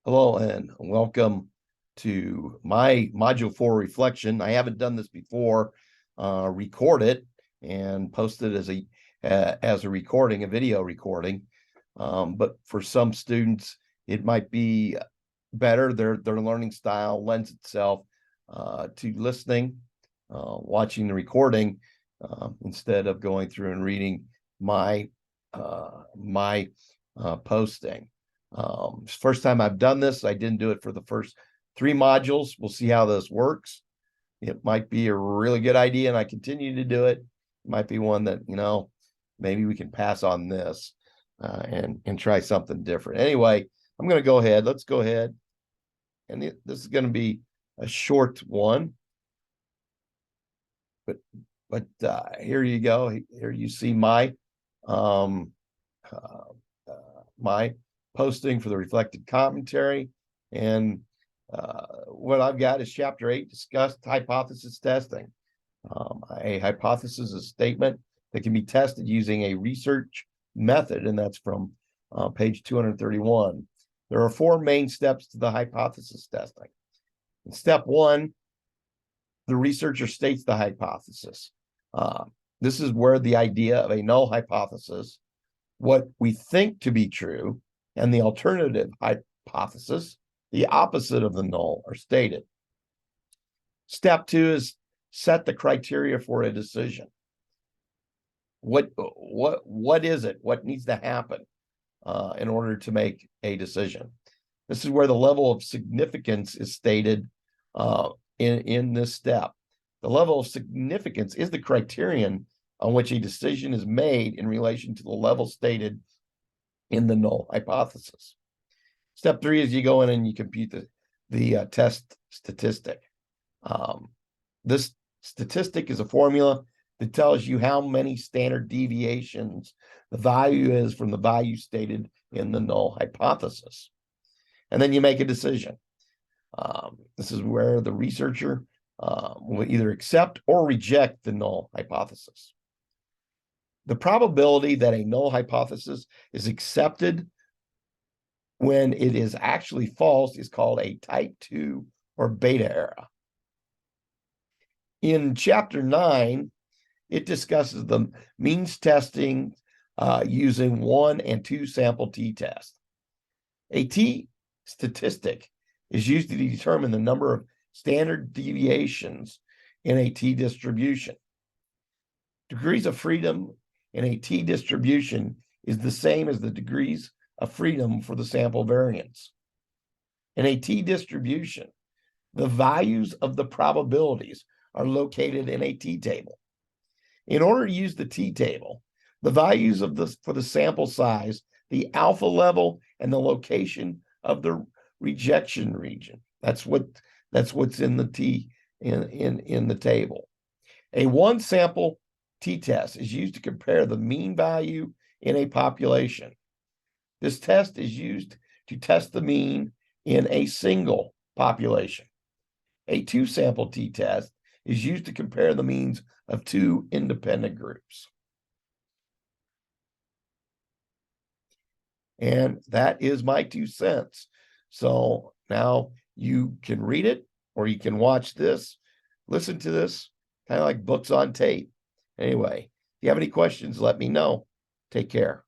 Hello and welcome to my Module 4 reflection. I haven't done this before. Record it and post it as a recording, a video recording. But for some students, it might be better. Their learning style lends itself to listening, watching the recording instead of going through and reading my posting. First time I've done this. I didn't do it for the first 3 modules. We'll see how this works. It might be a really good idea and I continue to do it. It might be one that, maybe we can pass on this and try something different. Anyway, I'm going to go ahead. Let's go ahead. And this is going to be a short one. But here you go. Here you see my my posting for the reflected commentary. And what I've got is chapter 8, discussed hypothesis testing. A hypothesis is a statement that can be tested using a research method, and that's from page 231. There are 4 main steps to the hypothesis testing. In step 1, the researcher states the hypothesis. This is where the idea of a null hypothesis, what we think to be true, and the alternative hypothesis, the opposite of the null, are stated. Step 2 is set the criteria for a decision. What is it? What needs to happen in order to make a decision? This is where the level of significance is stated in this step. The level of significance is the criterion on which a decision is made in relation to the level stated in the null hypothesis. Step 3 is you go in and you compute the test statistic. This statistic is a formula that tells you how many standard deviations the value is from the value stated in the null hypothesis. And then you make a decision. This is where the researcher will either accept or reject the null hypothesis. The probability that a null hypothesis is accepted when it is actually false is called a type 2 or beta error. In chapter 9, it discusses the means testing using 1 and 2 sample t-test. A t-statistic is used to determine the number of standard deviations in a t-distribution. Degrees of freedom in a t-distribution is the same as the degrees of freedom for the sample variance. In a t-distribution, the values of the probabilities are located in a t-table. In order to use the t-table, the values for the sample size, the alpha level, and the location of the rejection region. That's what's in the in the table. A 1 sample t-test is used to compare the mean value in a population. This test is used to test the mean in a single population. A 2 sample t-test is used to compare the means of 2 independent groups. And that is my 2 cents. So now you can read it or you can watch this, listen to this, kind of like books on tape. Anyway, if you have any questions, let me know. Take care.